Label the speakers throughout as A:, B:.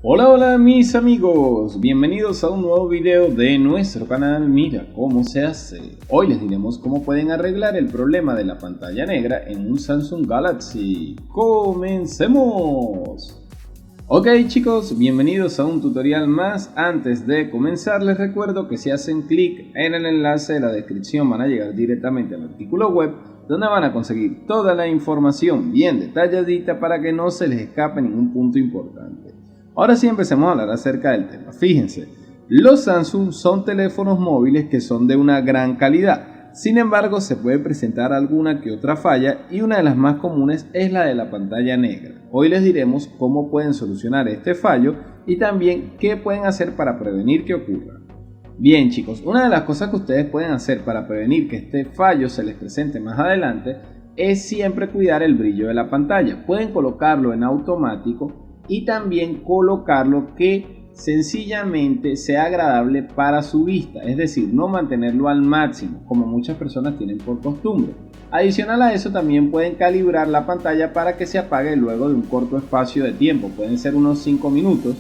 A: Hola mis amigos, bienvenidos a un nuevo video de nuestro canal Mira Cómo Se Hace. Hoy les diremos cómo pueden arreglar el problema de la pantalla negra en un Samsung Galaxy. ¡Comencemos! Ok chicos, bienvenidos a un tutorial más. Antes de comenzar les recuerdo que si hacen clic en el enlace de la descripción van a llegar directamente al artículo web donde van a conseguir toda la información bien detalladita para que no se les escape ningún punto importante. Ahora sí empecemos a hablar acerca del tema. Fíjense, los Samsung son teléfonos móviles que son de una gran calidad. Sin embargo, se puede presentar alguna que otra falla y una de las más comunes es la de la pantalla negra. Hoy les diremos cómo pueden solucionar este fallo y también qué pueden hacer para prevenir que ocurra. Bien chicos, una de las cosas que ustedes pueden hacer para prevenir que este fallo se les presente más adelante es siempre cuidar el brillo de la pantalla. Pueden colocarlo en automático y también colocarlo que sencillamente sea agradable para su vista, es decir, no mantenerlo al máximo como muchas personas tienen por costumbre. Adicional a eso también pueden calibrar la pantalla para que se apague luego de un corto espacio de tiempo, pueden ser unos 5 minutos,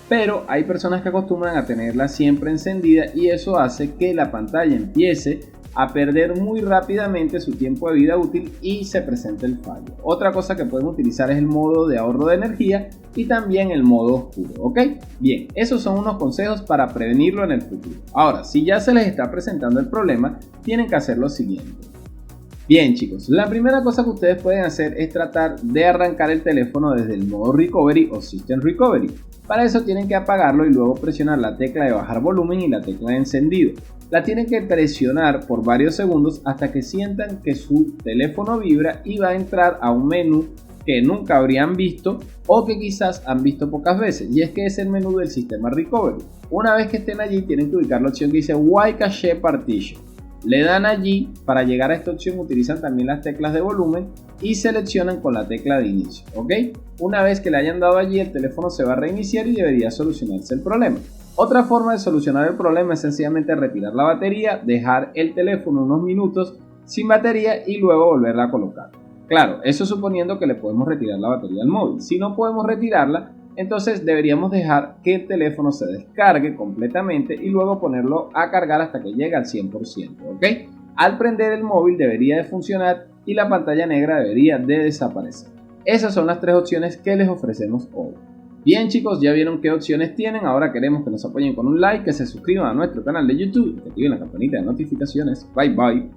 A: pero hay personas que acostumbran a tenerla siempre encendida y eso hace que la pantalla empiece a perder muy rápidamente su tiempo de vida útil y se presenta el fallo. Otra cosa que pueden utilizar es el modo de ahorro de energía y también el modo oscuro, ¿ok? Bien, esos son unos consejos para prevenirlo en el futuro. Ahora, si ya se les está presentando el problema, tienen que hacer lo siguiente. Bien chicos, la primera cosa que ustedes pueden hacer es tratar de arrancar el teléfono desde el modo Recovery o System Recovery. Para eso tienen que apagarlo y luego presionar la tecla de bajar volumen y la tecla de encendido. La tienen que presionar por varios segundos hasta que sientan que su teléfono vibra y va a entrar a un menú que nunca habrían visto o que quizás han visto pocas veces, y es que es el menú del sistema Recovery. Una vez que estén allí tienen que ubicar la opción que dice Why Cache Partition. Le dan allí, para llegar a esta opción utilizan también las teclas de volumen y seleccionan con la tecla de inicio, ¿ok? Una vez que le hayan dado allí el teléfono se va a reiniciar y debería solucionarse el problema. Otra forma de solucionar el problema es sencillamente retirar la batería, dejar el teléfono unos minutos sin batería y luego volverla a colocar. Claro, eso suponiendo que le podemos retirar la batería al móvil. Si no podemos retirarla, entonces deberíamos dejar que el teléfono se descargue completamente y luego ponerlo a cargar hasta que llegue al 100%, ¿ok? Al prender el móvil debería de funcionar y la pantalla negra debería de desaparecer. Esas son las tres opciones que les ofrecemos hoy. Bien chicos, ya vieron qué opciones tienen, ahora queremos que nos apoyen con un like, que se suscriban a nuestro canal de YouTube y que activen la campanita de notificaciones. Bye bye.